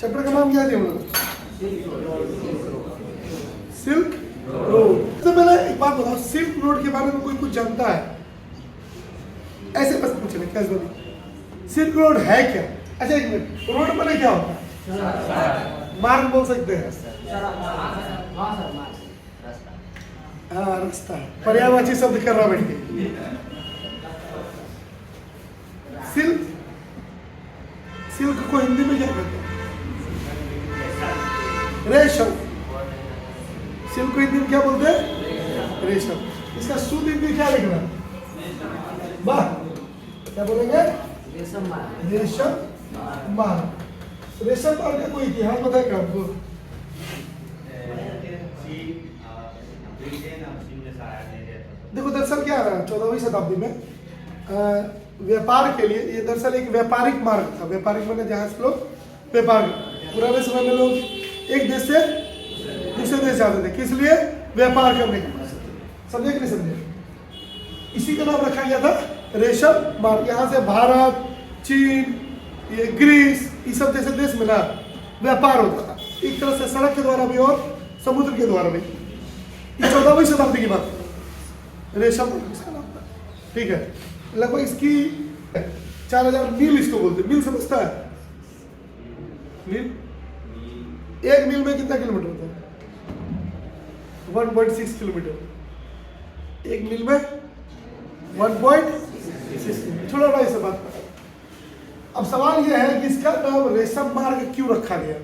Chapter का नाम क्या है हम लोग? Silk road. सबसे पहले एक बात बताओ, सिल्क रोड के बारे में कोई कुछ जानता है? ऐसे बस पूछ ले, कैसे बोली सिल्क रोड है क्या? अच्छा एक मिनट, रोड मैंने क्या होता है? मार्ग बोल सकते हैं। हाँ रास्ता, पर्यायवाची शब्द कर रहा बैठ के। सिल्क, सिल्क को हिंदी में क्या कहते हैं? रेशम। सिल्क को हिंदी में क्या बोलते हैं? रेशम। इसका शुद्ध हिंदी क्या लिखना? वाह, क्या बोलेंगे? रेशम मार्ग। रेशम मार्ग। रेशम मार्ग का कोई इतिहास बताएगा आपको? देखो दरअसल क्या है, 14वीं शताब्दी में व्यापार के लिए ये दरअसल एक व्यापारिक मार्ग था। व्यापारिक माने जहाँ से लोग व्यापार, पुराने समय में लोग एक देश से दूसरे देश जाते थे, किस लिए? व्यापार करने के लिए। समझे कि नहीं समझे? इसी का नाम रखा गया था रेशम मार्ग। यहाँ से भारत, चीन, ये ग्रीस, ये सब जैसे देश में ना व्यापार होता था, एक तरह से सड़क के द्वारा भी और समुद्र के द्वारा भी। ये 14वीं शताब्दी की बात है। रेशम इसका नाम था, ठीक है। लगभग इसकी 4000 मील इसको बोलते हैं। मील समझता है? मील, एक मील में कितना किलोमीटर होता है? 1.6 किलोमीटर। एक मील में 1.6 किलोमीटर। छोड़ो भाई से बात। अब सवाल यह है कि इसका नाम रेशम मार्ग क्यों रखा गया?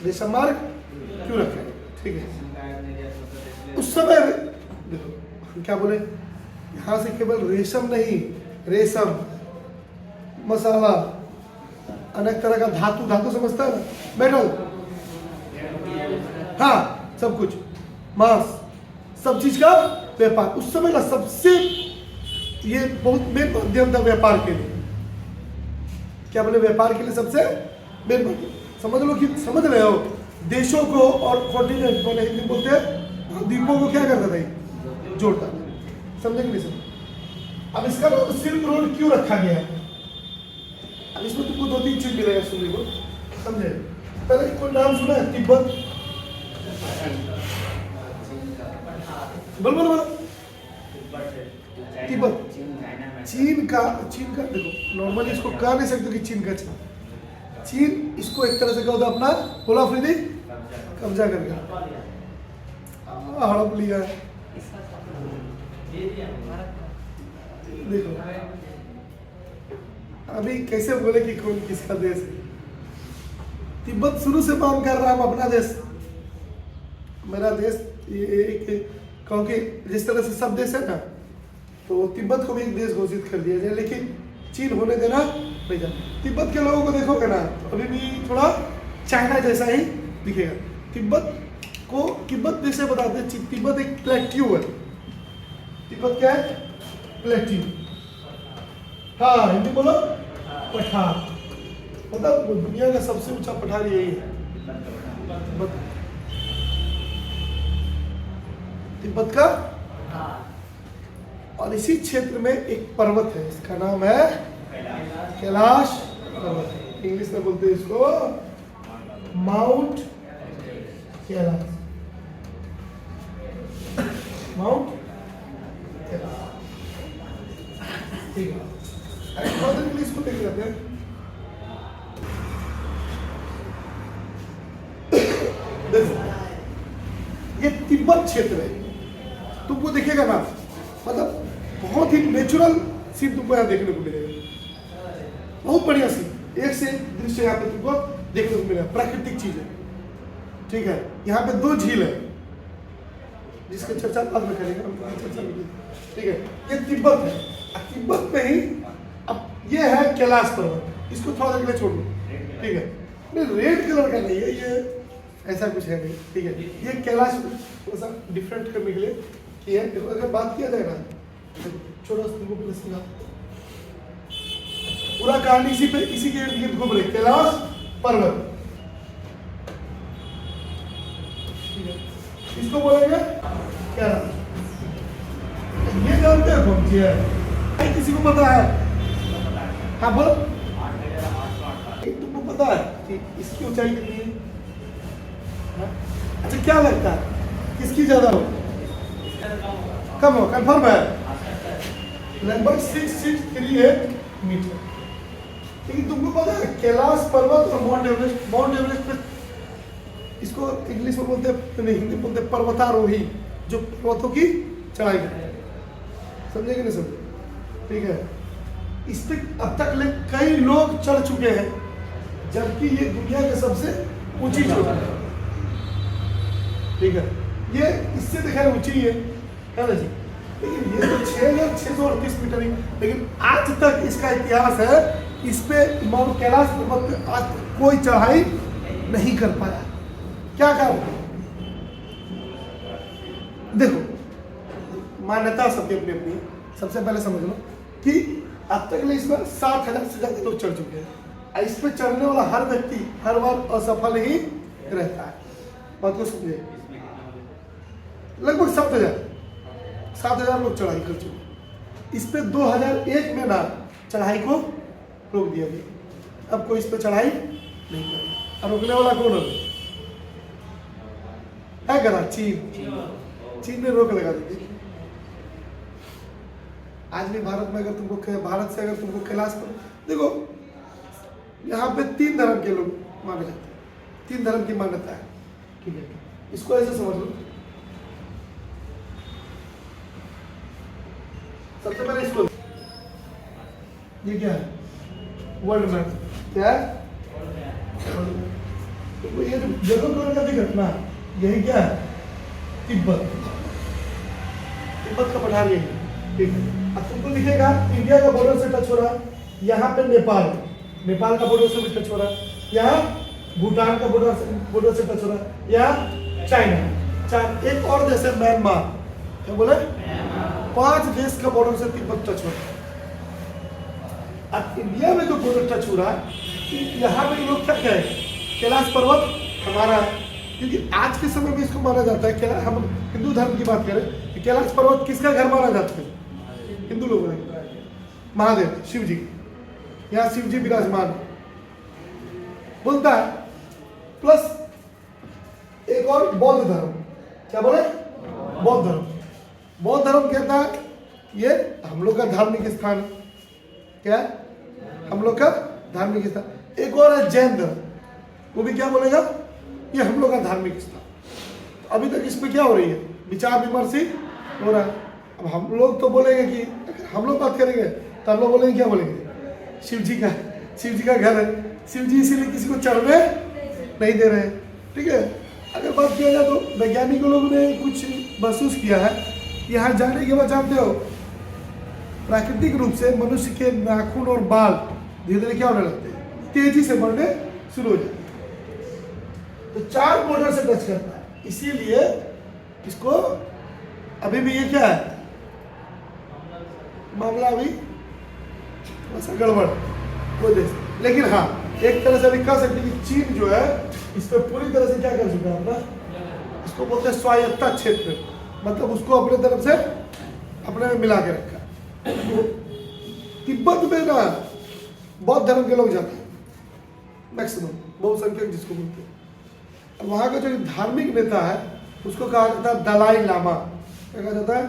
रेशम मार्ग क्यों रखा गया? ठीक है, उस समय देखो क्या बोले, यहाँ से केवल रेशम नहीं, रेशम, मसाला, अनेक तरह का धातु, धातु समझता है ना, मेटल, हाँ सब कुछ, मांस, सब चीज का व्यापार। उस समय का सबसे ये बहुत मेन माध्यम था व्यापार के लिए। क्या बोले? व्यापार के लिए सबसे मेन माध्यम। समझ लो कि समझ रहे हो, देशों को और कॉन्टिनेंट को हिंदी बोलते हैं, द्वीपों को क्या करता था? जोड़ता था। समझे कि नहीं समझे? अब इसका नाम सिल्क रोड क्यों रखा गया है? अब इसमें तुमको 2-3 चीज मिलेगा सुनने को, समझे? पहले कोई नाम सुना है? तिब्बत। बोल बोल बोल। तिब्बत, चीन का देखो नॉर्मली इसको कह नहीं सकते कि चीन का चीन इसको एक तरह से कहो तो अपना बोला अफरीदी कब्जा कर गया, हड़प लिया। देखो अभी कैसे बोले कि कौन किसका देश है? तिब्बत शुरू से मांग कर रहा है अपना देश, मेरा देश। ये एक क्योंकि जिस तरह से सब देश है ना, तो तिब्बत को भी एक देश घोषित कर दिया जाए, लेकिन चीन होने देना नहीं जाता। तिब्बत के लोगों को देखोगे ना तो अभी भी थोड़ा चाइना जैसा ही दिखेगा। तिब्बत जैसे बताते हैं, तिब्बत एक प्लेट्यू है। तिब्बत क्या है? प्लेट्यू। हाँ हिंदी बोलो, पठार। मतलब दुनिया का सबसे ऊंचा पठार यही है, तिब्बत का। और इसी क्षेत्र में एक पर्वत है, इसका नाम है कैलाश पर्वत। इंग्लिश में बोलते हैं इसको माउंट कैलाश। माउंट कैलाश, ठीक है। इंग्लिश को देख लेते हैं। ये तिब्बत क्षेत्र है, तुमको दिखेगा ना, मतलब बहुत ही नेचुरल सीन तुमको यहाँ देखने को मिलेगा। बहुत बढ़िया सीन, एक से एक दृश्य यहाँ पे तुमको देखने को मिलेगा, प्राकृतिक चीज है, ठीक है। यहाँ पे 2 झील है जिसके चर्चा बाद में करेंगे, ठीक है। ये तिब्बत है, तिब्बत में ही अब ये है कैलाश पर्वत। इसको थोड़ा देर के लिए छोड़ दो, ठीक है। नहीं रेड कलर का नहीं है ये, ऐसा कुछ है नहीं, ठीक है। ये कैलाश थोड़ा सा डिफरेंट करने के लिए किया है। देखो अगर बात किया जाए ना, छोटा पूरा कहानी इसी के इर्द गिर्द घूम रही, कैलाश पर्वत, ठीक है। इसको बोलेंगे कैलाश। ये जानते हैं कौन सी है? किसी को पता है? हाँ बोलो। तुमको पता है कि इसकी ऊंचाई कितनी है? हाँ? अच्छा क्या लगता है किसकी ज्यादा हो? कम हो, कंफर्म है? लगभग 668 मीटर। लेकिन तुमको पता है कैलाश पर्वत और माउंट एवरेस्ट पे इसको इंग्लिश में बोलते हैं, नहीं हिंदी में बोलते हैं पर्वतारोही, जो पर्वतों की चढ़ाई करते हैं। समझे कि नहीं समझे? ठीक है, इस पे अब तक कई लोग चढ़ चुके हैं, जबकि ये दुनिया के सबसे ऊंची चोटी है। ठीक है, ये इससे दिखाई ऊंची है ना जी, लेकिन ये तो 6,638 मीटर ही। लेकिन आज तक इसका इतिहास है, इस पे माउंट कैलाश पर्वत पे आज तक कोई चढ़ाई नहीं कर पाया। क्या कारण? देखो मान्यता सबकी अपनी अपनी है। सबसे पहले समझ लो कि अब तक इसमें 7,000 से ज्यादा लोग चढ़ चुके हैं। इस पे चढ़ने वाला हर व्यक्ति हर बार असफल ही रहता है। बात को समझे, लगभग 7,000 लोग चढ़ाई कर चुके हैं। इस पे 2001 में ना चढ़ाई को रोक दिया गया। अब कोई इस पे चढ़ाई नहीं करेगा। और रोकने वाला कौन है करा? चीन ने रोक लगा दी। आज भी भारत में अगर तुमको भारत से अगर तुमको कैलाश पर देखो, यहाँ पे 3 धर्म के लोग माने जाते हैं, 3 धर्म की मान्यता है। ठीक है, इसको ऐसे समझ लो। सबसे पहले इसको, ये क्या है? World map. क्या है? तो ये जो जगह कलर का दिख रहा है, यही क्या है? तिब्बत का पठार यही। ठीक है, अब तुमको लिखेगा इंडिया का बॉर्डर से टच हो रहा है, यहाँ पे नेपाल का बॉर्डर से भी टच हो रहा है, यहाँ भूटान का बॉर्डर से टच हो रहा है, यहाँ चाइना, एक और देश है म्यांमार। क्या बोले? 5 देश का बॉर्डर से तिब्बत टच हो रहा है। अब इंडिया में जो बॉर्डर टच हो रहा है, यहाँ पे लोग क्या कहें? कैलाश पर्वत हमारा है, क्योंकि आज के समय में इसको माना जाता है। हम हिंदू धर्म की बात करें कि कैलाश पर्वत किसका घर माना जाता है? हिंदू लोगों ने, महादेव शिव जी। यहाँ शिव जी विराजमान बोलता है। प्लस एक और बौद्ध धर्म। क्या बोले? बौद्ध धर्म कहता है ये हम लोग का धार्मिक स्थान है। क्या? हम लोग का धार्मिक स्थान। एक और है जैन धर्म, वो भी क्या बोलेगा? ये हम लोग का धार्मिक स्थान। अभी तक इस पे क्या हो रही है? विचार विमर्श ही हो रहा है। अब हम लोग तो बोलेंगे कि हम लोग बात करेंगे तो हम लोग बोलेंगे, क्या बोलेंगे? शिव जी का घर है, शिव जी इसीलिए किसी को चढ़ने नहीं दे रहे हैं। ठीक है, अगर बात किया जाए तो वैज्ञानिकों लोगों ने कुछ महसूस किया है। यहाँ जाने के बाद जानते हो, प्राकृतिक रूप से मनुष्य के नाखून और बाल धीरे धीरे क्या होने लगते हैं? तेजी से बढ़ने शुरू हो जाते हैं। तो 4 बॉर्डर से टच करता है, इसीलिए इसको अभी भी ये क्या है? मामला अभी थोड़ा गड़बड़ वो देश। लेकिन हाँ, एक तरह से अभी कह सकते कि चीन जो है इस पर पूरी तरह से क्या कर चुका है अपना, इसको बोलते हैं स्वायत्ता क्षेत्र, मतलब उसको अपने तरफ से अपने में मिला के रखा। तिब्बत में ना बौद्ध धर्म के लोग जाते हैं मैक्सिमम, बहुसंख्यक जिसको बोलते हैं। और वहाँ का जो धार्मिक नेता है उसको कहा जाता है दलाई लामा। क्या कहा जाता है?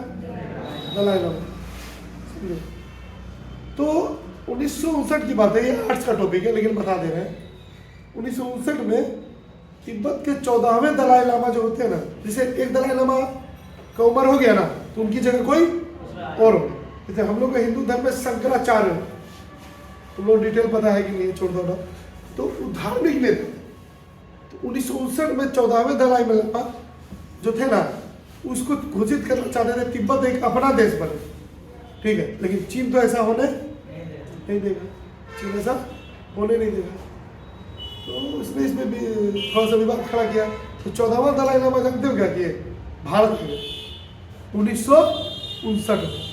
दलाई लामा। तो 1959 की बात है, ये आर्ट्स का टॉपिक है लेकिन बता दे रहे हैं। 1959 में तिब्बत के 14वें दलाई लामा जो होते हैं ना, जैसे एक दलाई लामा का उम्र हो गया ना तो उनकी जगह कोई और हो। जैसे हम लोग का हिंदू धर्म में शंकराचार्य, तुम लोग डिटेल पता है कि नहीं, छोड़ दो ना। तो धार्मिक नेता, तो 1959 में 14वें दलाई लामा जो थे ना, उसको घोषित करना चाहते थे तिब्बत एक अपना देश बने। ठीक है, लेकिन चीन तो ऐसा होने नहीं देगा, चीन ऐसा होने नहीं देगा। तो उसने इसमें भी थोड़ा सा विवाद खड़ा किया। तो 14वां दलाई लामा जानते हो क्या किए? भारत में 1959 में,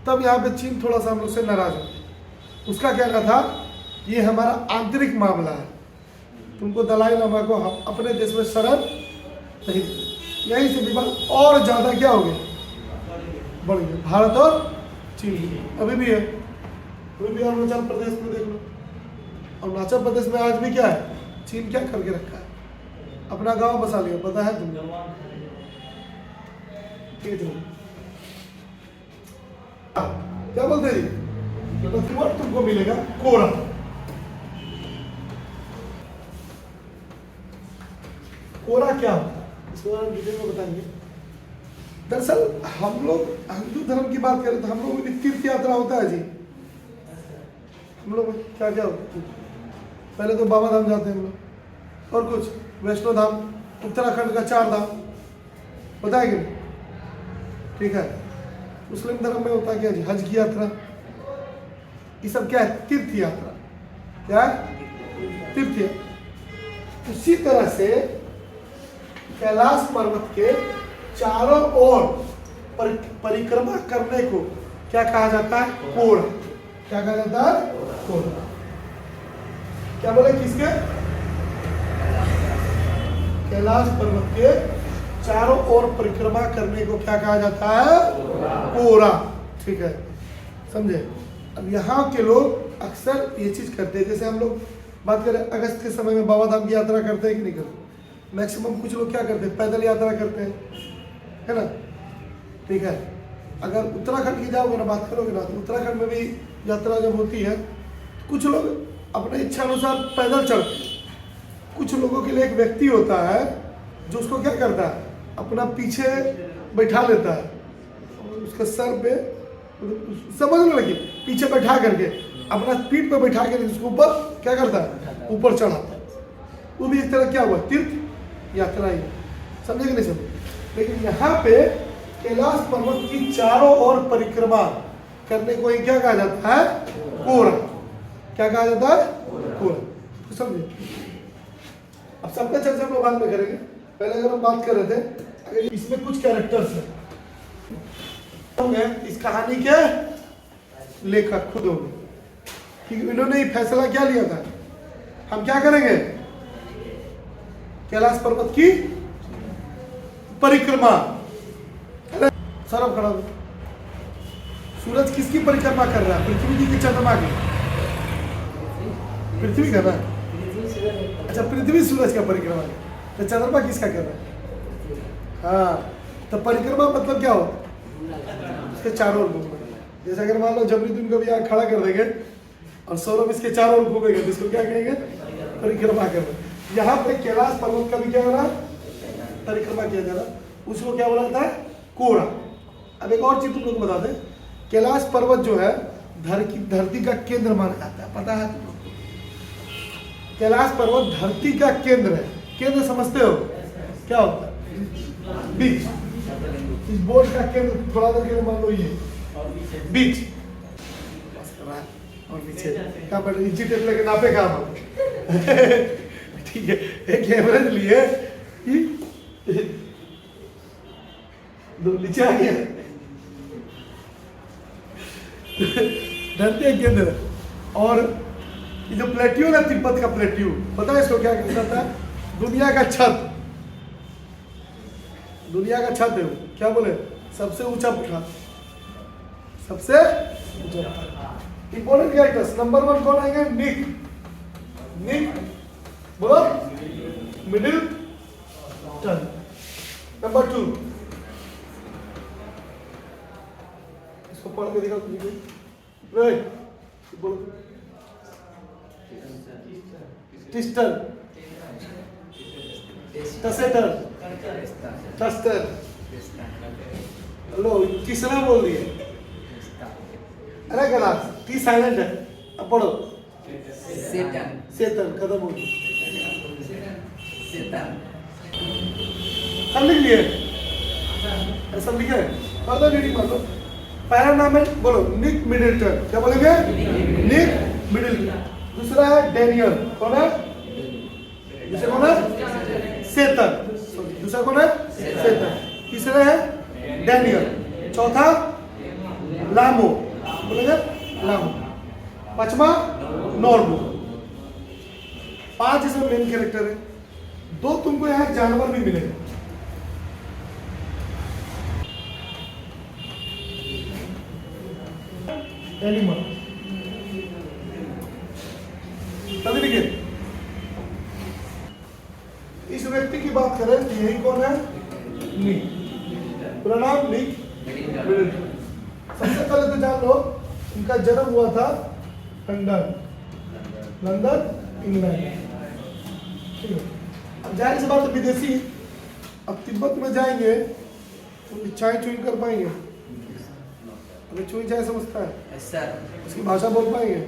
तब यहाँ पे चीन थोड़ा सा हम लोग से नाराज हो गया। उसका कहना था ये हमारा आंतरिक मामला है, तुमको दलाई लामा को हम अपने देश में शरण नहीं। यहीं से विवाद और ज़्यादा क्या हो गया? बढ़ गया। भारत और चीन अभी भी है, अभी भी अरुणाचल प्रदेश में देख लो, और अरुणाचल प्रदेश में आज भी क्या है, चीन क्या करके रखा है, अपना गांव बसा लिया, पता है तुमको? क्या बोलते हैं जी, तो तुमको मिलेगा कोरा। कोरा क्या होता है इसके बारे में डिटेल में बताएंगे। दरअसल हम लोग हिंदू धर्म की बात करें तो हम लोग में तीर्थ यात्रा होता है जी। हम लोग क्या क्या होता है, पहले तो बाबा धाम जाते हैं हम लोग, और कुछ वैष्णो धाम, उत्तराखंड का 4 धाम, पता है कि नहीं? ठीक है। मुस्लिम धर्म में होता है क्या जी, हज की यात्रा, ये सब क्या है, तीर्थ यात्रा। क्या है, तीर्थ यात्रा। उसी तरह से कैलाश पर्वत के चारों ओर परिक्रमा करने को क्या कहा जाता है, कोरा। क्या कहा जाता है, कोरा। क्या बोले, किसके, कैलाश पर्वत के चारों ओर परिक्रमा करने को क्या कहा जाता है, कोरा। ठीक है, समझे। अब यहाँ के लोग अक्सर ये चीज करते हैं, जैसे हम लोग बात करें अगस्त के समय में बाबा धाम की यात्रा करते हैं कि नहीं करते? मैक्सिमम कुछ लोग क्या करते हैं, पैदल यात्रा करते हैं, है ना? ठीक है। अगर उत्तराखंड की जाओगे ना, बात करोगे ना, तो उत्तराखंड में भी यात्रा जब होती है कुछ लोग अपने इच्छा अनुसार पैदल चलते हैं। कुछ लोगों के लिए एक व्यक्ति होता है जो उसको क्या करता है, अपना पीछे बैठा लेता है, उसके सर पे, समझ लो, लगी पीछे बैठा करके अपना पीठ पे बैठा के उसको ऊपर क्या करता है, ऊपर चढ़ाता है। वो भी एक तरह क्या हुआ, तीर्थ यात्रा ही, समझे कि नहीं समझे? लेकिन यहाँ पे कैलाश पर्वत की चारों ओर परिक्रमा करने को ही क्या कहा जाता है, कोरा। क्या कहा जाता है, कोरा। तो समझे। अब सबका चर्चा हम लोग बाद में करेंगे। पहले अगर हम बात कर रहे थे, अगर इसमें कुछ कैरेक्टर्स हैं, इस कहानी के लेखक खुद होंगे, क्योंकि इन्होंने ही फैसला क्या लिया था, हम क्या करेंगे, कैलाश पर्वत की परिक्रमा। सरब खड़ा हो। सूरज किसकी परिक्रमा कर रहा है, पृथ्वी की कि चंद्रमा की? पृथ्वी कर रहा है। अच्छा, पृथ्वी सूरज का परिक्रमा है, तो चंद्रमा किसका कर रहा है? हाँ, तो परिक्रमा मतलब क्या हो, इसके चारों ओर घूमना। जैसे अगर मान लो जबरीदुन को भी यहाँ खड़ा कर देंगे और सौरभ इसके चारों ओर घूमेंगे, तो इसको क्या कहेंगे, परिक्रमा कर रहे। यहाँ पे कैलाश पर्वत का भी क्या हो रहा, परिक्रमा किया जा रहा, उसको क्या बोला जाता है, कोरा। अब एक और चीज तुम लोग बता दें, कैलाश पर्वत जो है धरती का केंद्र माना जाता है, पता है तुम लोग? कैलाश पर्वत धरती का केंद्र है। केंद्र समझते हो क्या होता है, बीच। इस बोर्ड का केंद्र थोड़ा देर के लिए मान लो ये बीच, और नीचे क्या पर इंची टेप लेके नापे काम ठीक है, एक एवरेज लिए दो नीचे आ गया धरती के केंद्र। और ये जो प्लेट्यू ना, तिब्बत का प्लेट्यू, पता है इसको क्या कहता है, दुनिया का छत। दुनिया का छत है वो, क्या बोले, सबसे ऊंचा पठार, सबसे ऊंचा। इंपॉर्टेंट कैरेक्टर्स, नंबर 1 कौन आएंगे, निक। निक बोलो, मिडिल टन। नंबर 2, इसको पढ़ के दिखा तुझे, बोलो, टिस्टर, टसेटर, टस्टर। लो, तीसरा बोल दिए, अरे गलत, टी साइलेंट है, अब पढ़ो, सेतन। सेतन खत्म हो गई, सेतन सब लिख लिए, सब लिखे, पढ़ दो, रीडिंग पढ़ दो। पहला नाम है, बोलो, निक मिडिलटन। क्या बोलेंगे, निक मिडिलटन। दूसरा है डेनियल, कौन है, दूसरा कौन है, सेतन। दूसरा कौन है, सेतन। तीसरा है डेनियल। चौथा लामो, बोलेंगे लामो। पांचवा नॉर्मो। 5 इसमें मेन कैरेक्टर है। 2 तुमको यहाँ जानवर भी मिलेंगे, एनिमल। सर्टिफिकेट। इस व्यक्ति की बात करें तो यही कौन है? निक। पूरा नाम निक मिडलटन। सबसे पहले तो जान लो इनका जन्म हुआ था लंदन इंग्लैंड। ठीक है, अब जाहिर सी बात है विदेशी अब तिब्बत में जाएंगे तो चाय चुई कर पाएंगे? अरे चुई चाय समझता है? उसकी भाषा बोल पाएंगे?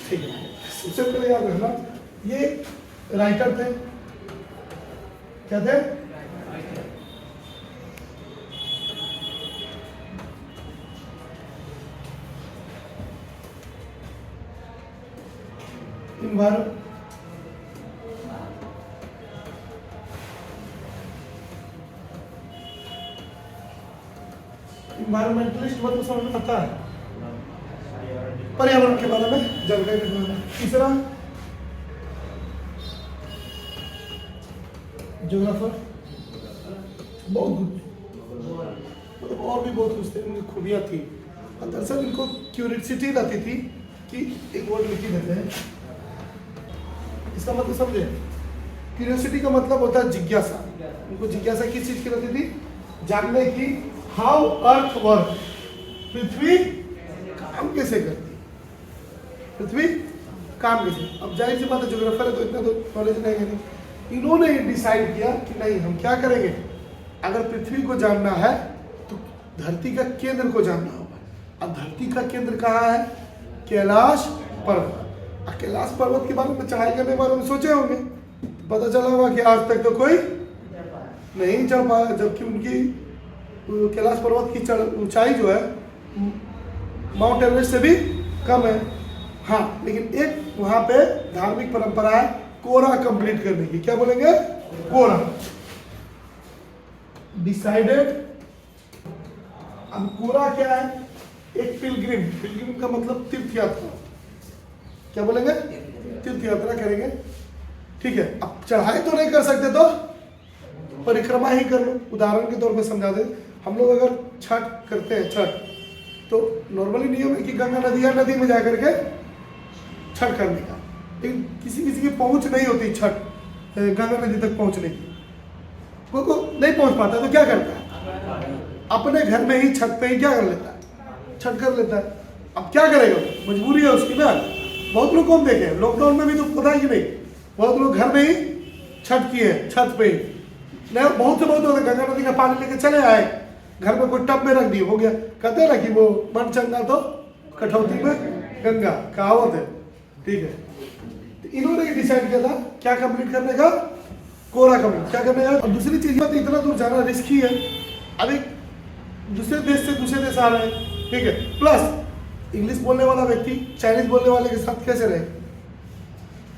ठीक है, सबसे पहले याद रखना ये राइटर थे। क्या थे? इन्वायरमेंटलिस्ट मतलब समझ में आता है, पर्यावरण के बारे में जानकारी रखना। तीसरा ज्योग्राफर, बहुत कुछ मतलब और भी बहुत कुछ थे, उनकी खूबियाँ थी। और दरअसल इनको क्यूरियोसिटी रहती थी कि एक वर्ड लिख ही देते हैं, इसका मतलब समझे? क्यूरियोसिटी का मतलब होता है जिज्ञासा। उनको जिज्ञासा किस चीज की रहती थी? जानने की, हाउ अर्थ वर्क, पृथ्वी काम कैसे करती, पृथ्वी काम कैसे। अब जाहिर सी बात है ज्योग्राफर है तो इतना तो नॉलेज नहीं। इन्होंने डिसाइड किया कि नहीं हम क्या करेंगे, अगर पृथ्वी को जानना है तो धरती का केंद्र को जानना होगा। अब धरती का केंद्र कहाँ है? कैलाश पर्वत। कैलाश पर्वत के बारे में चढ़ाई करने के बारे में सोचे होंगे, पता चला होगा कि आज तक तो कोई नहीं चढ़ पाया, जबकि उनकी कैलाश पर्वत की ऊंचाई जो है माउंट एवरेस्ट से भी कम है। हाँ, लेकिन एक वहाँ पे धार्मिक परंपरा है कोरा कंप्लीट करने की। क्या बोलेंगे? कोरा। डिसाइडेड। अब कोरा क्या है? एक पिलग्रिम, पिलग्रिम का मतलब तीर्थ यात्रा। क्या बोलेंगे? तीर्थ यात्रा करेंगे। ठीक है, अब चढ़ाई तो नहीं कर सकते तो परिक्रमा ही कर लो। उदाहरण के तौर पे समझा दे, हम लोग अगर छठ करते हैं, छठ तो नॉर्मली नियम है कि गंगा नदी या नदी में जाकर के छठ करने का, लेकिन किसी किसी की पहुंच नहीं होती छठ गंगा नदी तक पहुंचने की, कोई को नहीं पहुंच पाता तो क्या करता है? अपने घर में ही छत पे ही क्या कर लेता है? छठ कर लेता है। अब क्या करेगा? मजबूरी है उसकी ना। बहुत लोग कौन देखे, लॉकडाउन में भी तो पता ही नहीं, बहुत लोग घर में ही छठ किए, छत पे ही। नहीं, बहुत से बहुत होते गंगा नदी का पानी लेके चले आए, घर में कोई टब में रख दिए, हो गया। कहते हैं ना कि वो मन चंगा तो कठौती में गंगा, कहावत है। ठीक है, तो इन्होंने डिसाइड किया था क्या कंप्लीट करने का? कोरा कंप्लीट। क्या करने का? और दूसरी चीज तो इतना दूर जाना रिस्की है, अभी दूसरे देश से दूसरे देश आ रहे हैं। ठीक है, प्लस इंग्लिश बोलने वाला व्यक्ति चाइनीज बोलने वाले के साथ कैसे रहे,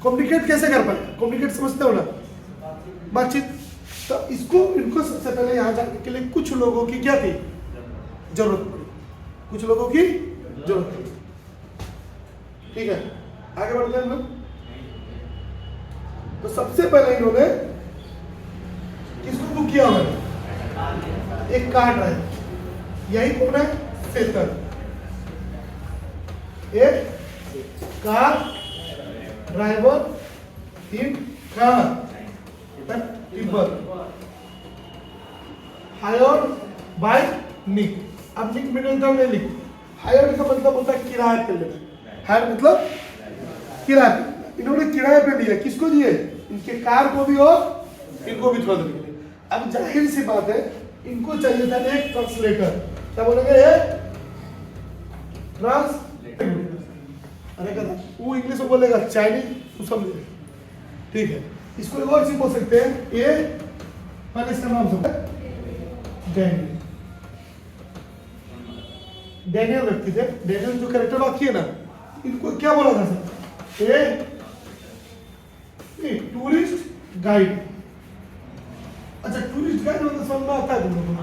कम्युनिकेट कैसे कर पाए? कम्युनिकेट समझते हो ना, बातचीत। तो इनको सबसे पहले यहाँ जाने के लिए कुछ लोगों की क्या थी? जरूरत पड़ी, कुछ लोगों की जरूरत पड़ी। ठीक है, आगे बढ़ते हैं हम लोग। तो सबसे पहले इन्होंने किसको बुक किया होगा? एक कार ड्राइवर, यही कौन है? सेतन। एक car driver in Tibet, hired by Nick. अब निक मिडलटन ने लिख, हायर्ड का मतलब होता है किराए पे लेना। हायर मतलब किराए पे। इन्होंने किराए पे लिया, किसको दिए? इनके कार को भी और इनको भी थोड़ा देने के लिए। अब जाहिर सी बात है इनको चाहिए था एक ट्रांसलेटर। क्या बोलेंगे? अरे कहता वो इंग्लिश में बोलेगा, चाइनीज तो समझे। ठीक है, इसको एक और चीज बोल सकते हैं, ये पहले इसका नाम समझे, डैनियल। डैनियल व्यक्ति थे, डैनियल जो कैरेक्टर वाक्य है ना, इनको क्या बोला था सर? Tourist guide. अच्छा, टूरिस्ट गाइड मतलब समझ में आता है तुम लोगों को?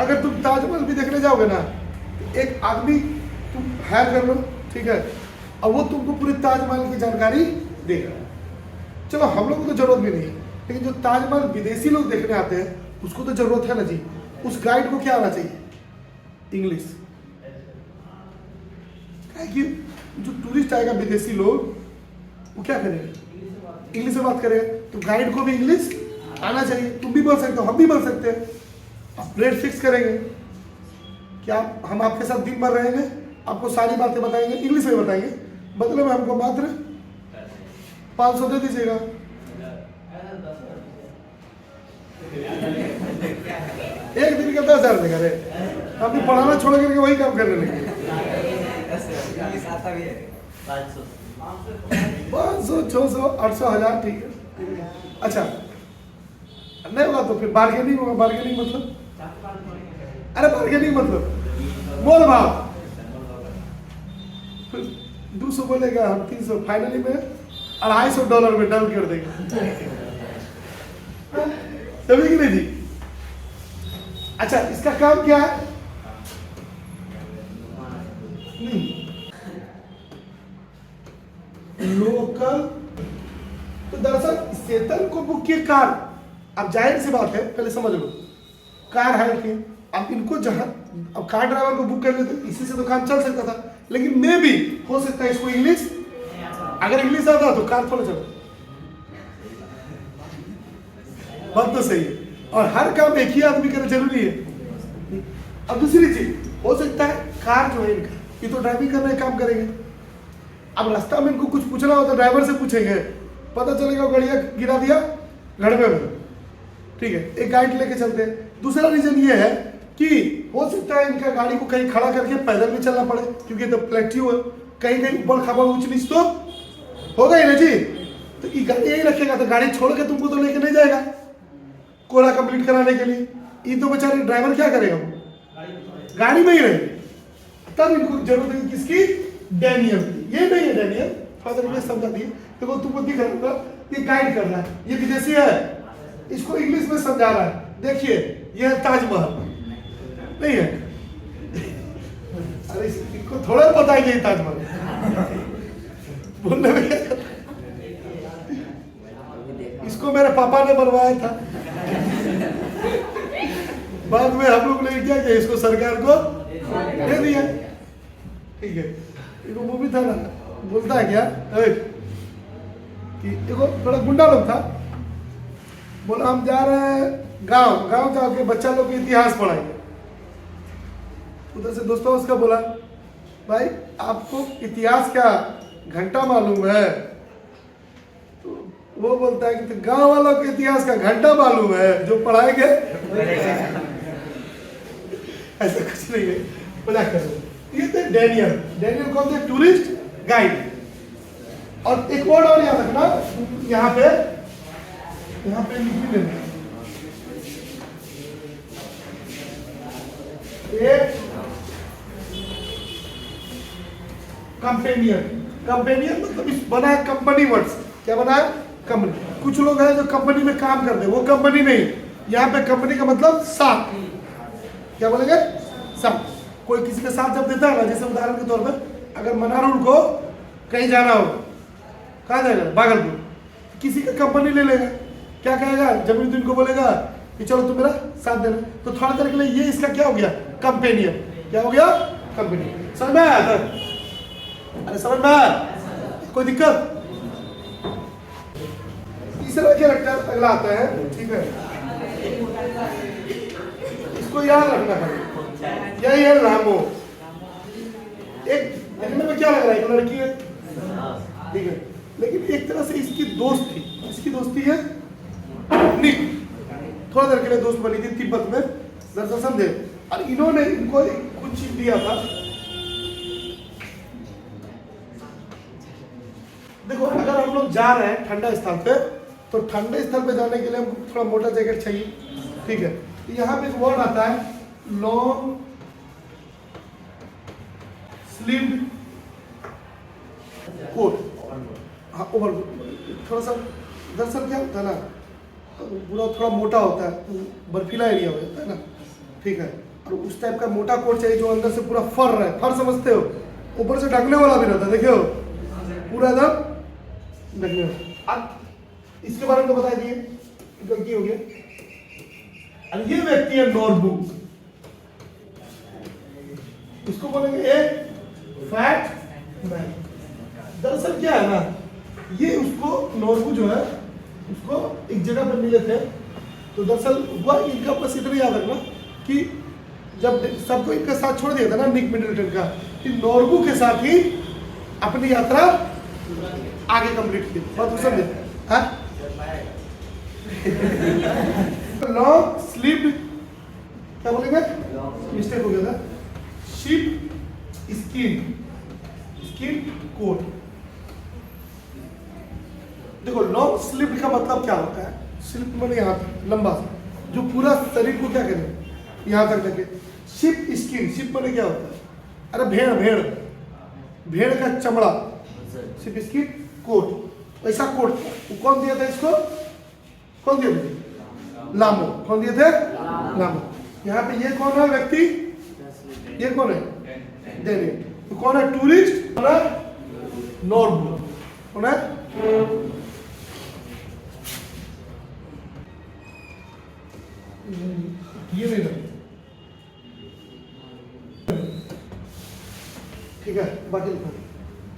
अगर तुम ताजमहल भी देखने जाओगे ना, एक आदमी तुम हायर कर लो, ठीक है, और वो तुमको पूरे ताजमहल की जानकारी देगा। चलो हम लोग को तो जरूरत भी नहीं, लेकिन जो ताजमहल विदेशी लोग देखने आते हैं उसको तो जरूरत है ना जी। उस गाइड को क्या आना चाहिए? इंग्लिश। जो टूरिस्ट आएगा विदेशी लोग वो क्या करेंगे, इंग्लिश में बात करें। तो गाइड को भी इंग्लिश आना चाहिए। तुम भी बोल सकते हो, हम भी बोल सकते हैं। आप रेट फिक्स करेंगे क्या, हम आपके साथ दिन भर रहेंगे, आपको सारी बातें बताएंगे, इंग्लिश में बताएंगे, मतलब हमको मात्र 500 दे दीजिएगा। एक दिन का 10,000 देगा रे, हम भी पढ़ाना छोड़ करके वही काम करने लगे। 500, 600, 800, 1000, ठीक है। अच्छा नहीं होगा तो फिर बार्गेनिंग होगा। बार्गेनिंग मतलब, अरे बार्गेनिंग मतलब मोल भाव। फिर 200 बोलेगा, हम 300, फाइनली में $250 में डन कर देंगे। तभी कि नहीं जी। अच्छा इसका काम क्या है, लोकल। तो दरअसल चेतन को बुक किए कार, अब जाहिर सी बात है, पहले समझ लो, कार हायर की, अब इनको जहां, अब कार ड्राइवर को बुक कर लेते, इसी से तो काम चल सकता था। लेकिन मे भी हो सकता है इसको इंग्लिश, अगर इंग्लिश आता तो कार थोड़ा चलता। बात तो सही है, और हर काम एक ही आदमी करना जरूरी है। अब दूसरी चीज हो सकता है, कार जो है इनका, ये तो ड्राइविंग करने का काम करेंगे। अब रास्ता में इनको कुछ पूछना हो तो ड्राइवर से पूछेंगे, पता चलेगा गाड़िया गिरा दिया घड़वे में, ठीक है, एक गाइड लेके चलते हैं। दूसरा रीजन ये है कि हो सकता है इनका गाड़ी को कहीं खड़ा करके पैदल भी चलना पड़े, क्योंकि तो प्लेट्यू है, कहीं कहीं ऊबड़ खाबड़ ऊंच नीच तो होगा ही ना जी। तो ये गाड़ी यही रखेगा तो गाड़ी छोड़ के तुमको तो लेके नहीं जाएगा कोरा कंप्लीट कराने के लिए। ये तो बेचारे ड्राइवर क्या करेगा, वो गाड़ी में ही रहेंगे। तब इनको जरूरत है किसकी, डैनियल की। ये नहीं है डैनियल, फादर ने समझा दिए। देखो तुमको दिख रहा होगा, ये गाइड कर रहा है, ये विदेशी है, इसको इंग्लिश में समझा रहा है। देखिए ये है ताजमहल, नहीं है, अरे इनको थोड़ा पता है कि ताजमहल बोलने में क्या, इसको मेरे पापा ने बनवाया था, बाद में हम लोग ने क्या किया, इसको सरकार को दे दिया, ठीक है। देखो वो भी था ना, बोलता है क्या कि देखो थोड़ा गुंडा लोग था, बोला हम जा रहे हैं गांव, गांव जाके बच्चा लोग के इतिहास पढ़ाएंगे। उधर से दोस्तों उसका बोला, भाई आपको इतिहास क्या घंटा मालूम है? तो वो बोलता है कि तो गांव वालों के इतिहास का घंटा मालूम है, जो पढ़ाएंगे ऐसा कुछ नहीं है, मजाक कर रहे। ये थे डैनियल। डैनियल कौन थे, टूरिस्ट गाइड। और एक वर्ड और याद रखना, यहाँ पे लिख लेना, कंपेनियन। कंपेनियन मतलब इस बना है कंपनी वर्ड्स, क्या बना है, कंपनी। कुछ लोग हैं जो कंपनी में काम करते हैं, वो कंपनी नहीं, यहाँ पे कंपनी का मतलब साथ, क्या बोलेंगे, साथ। कोई किसी के साथ जब देता है ना, जैसे उदाहरण के तौर पर अगर मनारुल को कहीं जाना हो, कहाँ जाएगा, भागलपुर, किसी का कंपनी ले लेगा, क्या कहेगा, जमीन को बोलेगा कि चलो तुम मेरा साथ देना, तो थोड़ा देर के लिए ये इसका क्या हो गया, कंपेनियन। क्या हो गया, कंपनी। समझ में आया? अरे समझ में आया, कोई दिक्कत? तीसरा कैरेक्टर अगला आता है, ठीक है, इसको याद रखना है, यही है रामो। एक देखने में क्या लग रहा है, एक लड़की है, ठीक है, लेकिन एक तरह से इसकी दोस्त थी। इसकी दोस्ती है निक, थोड़ा देर के लिए दोस्त बनी थी तिब्बत में, दरअसल समझे। और इन्होंने इनको कुछ चीज दिया था। देखो अगर हम लोग जा रहे हैं ठंडा स्थल पे, तो ठंडे स्थल पे जाने के लिए हमको थोड़ा मोटा जैकेट चाहिए, ठीक है। यहाँ पे एक वर्ड आता है लॉन्ग स्लीव्ड कोट, हाँ ओवर, थोड़ा सा दरअसल क्या होता है ना, पूरा थोड़ा मोटा होता है, बर्फीला एरिया हो जाता है ना, ठीक है। और उस टाइप का मोटा कोट चाहिए जो अंदर से पूरा फर रहे, फर समझते हो, ऊपर से ढकने वाला भी रहता है, देखियो पूरा एकदम ढकने वाला। अब इसके बारे में तो बता दिए, गलती हो गया। और ये व्यक्ति है नोटबुक, इसको बोलेंगे एक फैट मैन। दरअसल क्या है ना, ये उसको नॉर्बू जो है उसको एक जगह पे मिले थे, तो दरअसल हुआ इनका बस इतना याद रखना कि जब सबको इनका साथ छोड़ दिया था ना निक मिडलटन का, कि नॉर्बू के साथ ही अपनी यात्रा आगे कंप्लीट की। बात तो समझे? हाँ, लॉन्ग स्लीव्ड, क्या बोलेंगे, मिस्टेक हो गया था, शिप स्किन कोट। देखो लॉन्ग स्लीव्ड का मतलब क्या होता है, स्लीव्ड माने यहाँ तक लंबा सा, जो पूरा शरीर को क्या करे यहाँ तक लगे। शिप स्किन, शिप माने क्या होता है, अरे भेड़ का चमड़ा, शिप स्किन कोट, वैसा कोट वो कौन दिया था इसको, कौन दिया था, लामो। कौन दिए थे, लामो। यहाँ पे ये कौन है व्यक्ति, ये कौन है, डेनियल। तो कौन है टूरिस्ट, कौन है नॉर्बू, कौन है, ये नहीं लगे, ठीक है, बाकी लिखो।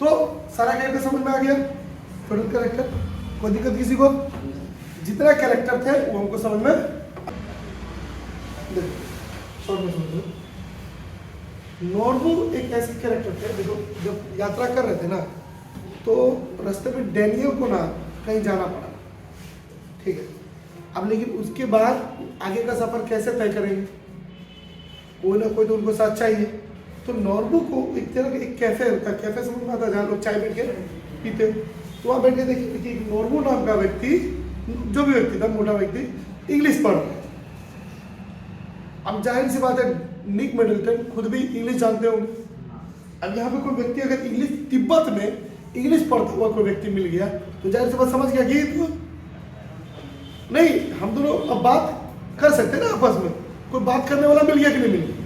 तो सारा कैरेक्टर समझ में आ गया, टोटल कैरेक्टर, कोई दिक्कत किसी को, जितना कैरेक्टर थे वो हमको समझ में, देखो शॉर्ट में समझो। नॉर्बू एक ऐसे कैरेक्टर थे, देखो जब यात्रा कर रहे थे ना, तो रास्ते में डेनियल को ना कहीं जाना पड़ा, ठीक है। अब लेकिन उसके बाद आगे का सफर कैसे तय करेंगे, कोई ना कोई तो उनको साथ चाहिए। तो नॉर्बू को एक तरह का एक कैफे होता है, कैफे समझ में आता है, जहाँ लोग चाय बैठ के पीते, तो वहाँ बैठ के देखिए कि नॉर्बू नाम का व्यक्ति, जो भी व्यक्ति था, मोटा व्यक्ति, इंग्लिश पढ़ रहा है। अब जाहिर सी बात है, निक मिडलटन खुद भी इंग्लिश जानते होंगे। अब यहाँ पे कोई व्यक्ति अगर इंग्लिश, तिब्बत में इंग्लिश पढ़ता हुआ कोई व्यक्ति मिल गया, तो जाहिर सी बात समझ गया कि तो नहीं, हम दोनों अब बात कर सकते हैं ना आपस में, कोई बात करने वाला मिल गया कि नहीं मिल गया।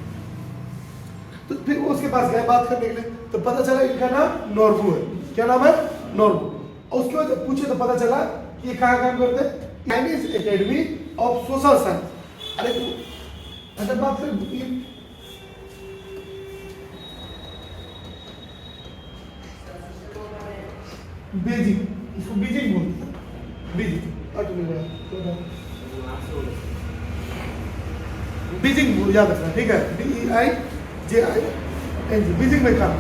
तो फिर वो उसके पास गया बात करने के लिए, तो पता चला इनका नाम नॉर्बू है। क्या नाम है, नॉर्बू। और उसके बाद जब पूछे तो पता चला कि ये कहाँ काम करते हैं, Chinese academy of social science. अरे अगर बात करें बीजिंग, इसको बीजिंग बोलते हैं, बीजिंग बीजिंग याद रखना, ठीक है, BEIJING, बीजिंग में काम।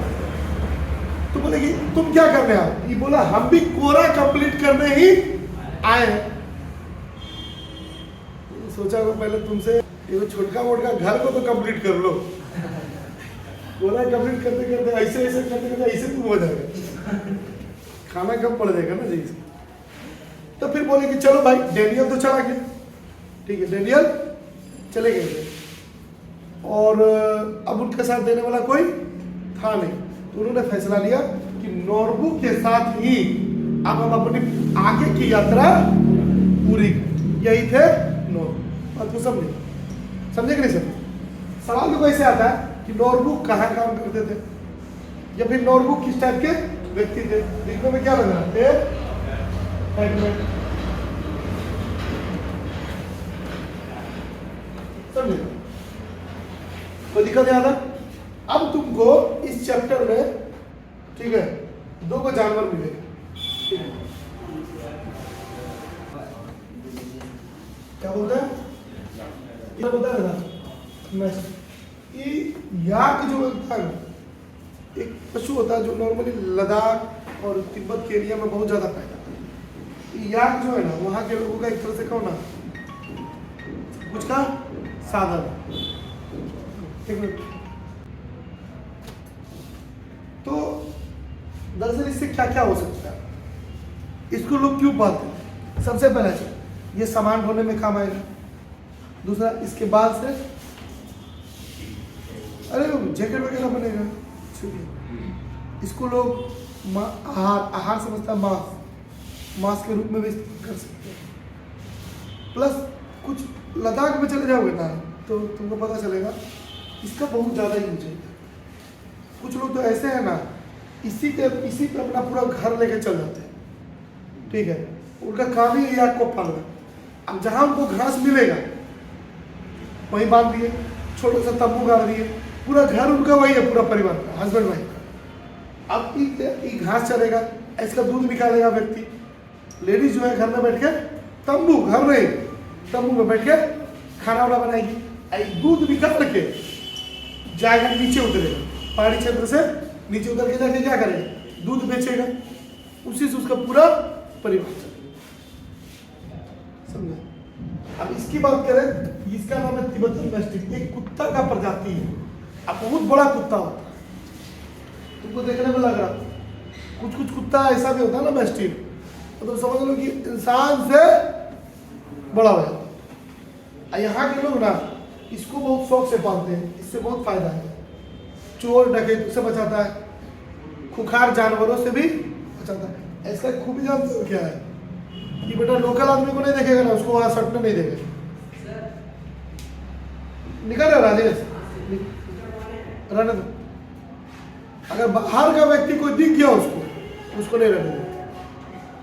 तो बोले कि तुम क्या करने आए, ये बोला हम भी कोरा कंप्लीट करने ही आए हैं। सोचा मैं पहले तुमसे ये छोटका मोटका घर को तो कंप्लीट कर लो, कोरा कंप्लीट करते करते ऐसे ऐसे करते करते ऐसे तुम हो जाएगा, खाना कम पड़ जाएगा ना जी। तो फिर बोले कि चलो भाई, डेनियल तो चला गया, ठीक है, डेनियल चले गए थे, और अब उनके साथ देने वाला कोई था नहीं। तो उन्होंने फैसला लिया कि नॉर्बू के साथ ही अब हम अपनी आगे की यात्रा पूरी करें। यही थे नॉर्बू। बात को समझे कि नहीं समझे? सवाल तो कैसे आता है कि नॉर्बू कहाँ काम करते थे, या फिर नॉर्बू किस टाइप के व्यक्ति थे। दिखने में क्या लग रहा है, समझे, कोई दिक्कत नहीं आता। अब तुमको इस चैप्टर में, ठीक है, 2 जानवर मिलेगा, ठीक है, क्या बोलता है, क्या बोलता है ना, ये याक जो होता है, एक पशु होता है जो नॉर्मली लद्दाख और तिब्बत के एरिया में बहुत ज्यादा पाया जाता है। याक जो है ना, वहाँ के लोगों का एक तरह से कहो ना, कुछ का साधन। तो दरअसल इससे क्या क्या हो सकता है, इसको लोग क्यों पालते हैं? सबसे पहला चीज, ये सामान ढोने में काम आएगा। दूसरा, इसके बाद से अरे जैकेट वगैरह बनेगा। इसको लोग आहार समझता है, मांस के रूप में भी कर सकते हैं। प्लस कुछ लद्दाख में चले जाओगे ना, तो तुमको पता चलेगा इसका बहुत ज़्यादा यूज है। कुछ लोग तो ऐसे हैं ना, इसी पे अपना पूरा घर लेके चल जाते हैं, ठीक है, उनका काम ही याक को पालना। अब जहाँ उनको घास मिलेगा वहीं बांध दिए, छोटा सा तंबू गाड़ दिए, पूरा घर उनका वही है, पूरा परिवार का, हस्बैंड वाइफ का। अब ये घास चलेगा, इसका दूध निकालेगा व्यक्ति। लेडीज जो है घर में बैठ के तंबू, घर नहीं तंबू में बैठ के खाना वाना बनाएगी। दूध निकाल के जाएगा नीचे उतरेगा, पहाड़ी क्षेत्र से नीचे उतर के जाके क्या करेगा, दूध बेचेगा, उसी से उसका पूरा परिवार चलेगा। समझे? अब इसकी बात करें, इसका नाम है तिब्बतन मैस्टिफ। एक कुत्ता का प्रजाति है, अब बहुत बड़ा कुत्ता होता है, तुमको देखने में लग रहा, कुछ कुछ कुत्ता ऐसा भी होता है ना मैस्टिफ, तो समझ लो कि इंसान से बड़ा हो जाता है। यहाँ के लोग ना इसको बहुत शौक से पालते हैं, इससे बहुत फायदा है। चोर डकैत से बचाता है, खुखार जानवरों से भी बचाता है। इसका खूबी जानते हो क्या है कि बेटा लोकल आदमी को नहीं देखेगा ना, उसको वहां सटने नहीं देगा। निकल रहा राजेश, रहने दो। अगर बाहर का व्यक्ति कोई दिख गया उसको नहीं रहने देगा,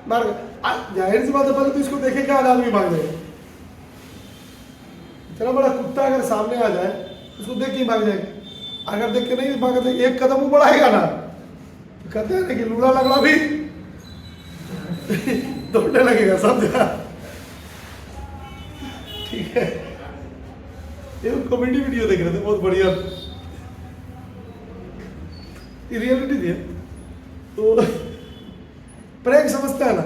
मार। जाहिर सी बात है, पहले तो इसको देखेगा आदमी भाग जाएगा। इतना बड़ा कुत्ता अगर सामने आ जाए उसको देख के भाग जाएगा। अगर देख के नहीं भागा तो एक कदम वो बढ़ाएगा ना, तो कहते हैं ना कि लूड़ा लगड़ा भी दौड़ने लगेगा सब जगह। ठीक है, ये कॉमेडी वीडियो देख रहे थे, बहुत बढ़िया, ये रियलिटी थी। तो प्रैंक समझता है ना,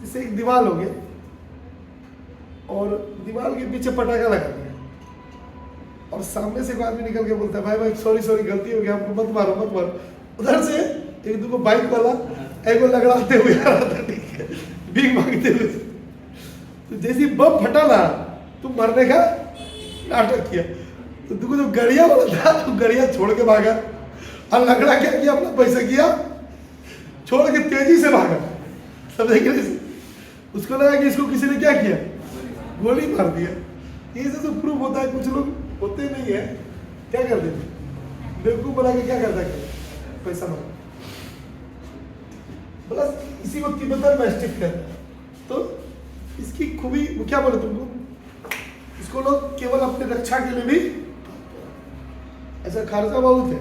जैसे एक दीवार हो गया और दीवार के पीछे पटाखा लगा दिया और सामने से एक आदमी निकल के बोलता है, भाई भाई सॉरी गलती हो गया, हमको मत मारो मत मारो। उधर से एक दो बाइक वाला एक लगड़ाते हुए आ रहा था, ठीक है, भीख मांगते हुए। तो जैसे बम फटा ना, तुम मरने का नाटक किया, तो तुमको जो गड़िया वाला था तो गड़िया छोड़ के भागा, और लगड़ा क्या किया, अपना पैसा किया छोड़ के तेजी से भागा। समझे कि उसको लगा कि इसको किसी ने क्या किया, गोली मार दिया। ये सब तो प्रूफ होता है, कुछ लोग होते नहीं है, क्या कर देते, बेवकूफ बना के क्या करता है, पैसा मांग। बस इसी को तिब्बतन मैस्टिफ कहते हैं। तो इसकी खूबी क्या बोले तुमको, इसको लोग केवल अपने रक्षा के लिए भी, ऐसा खारसा बहुत है।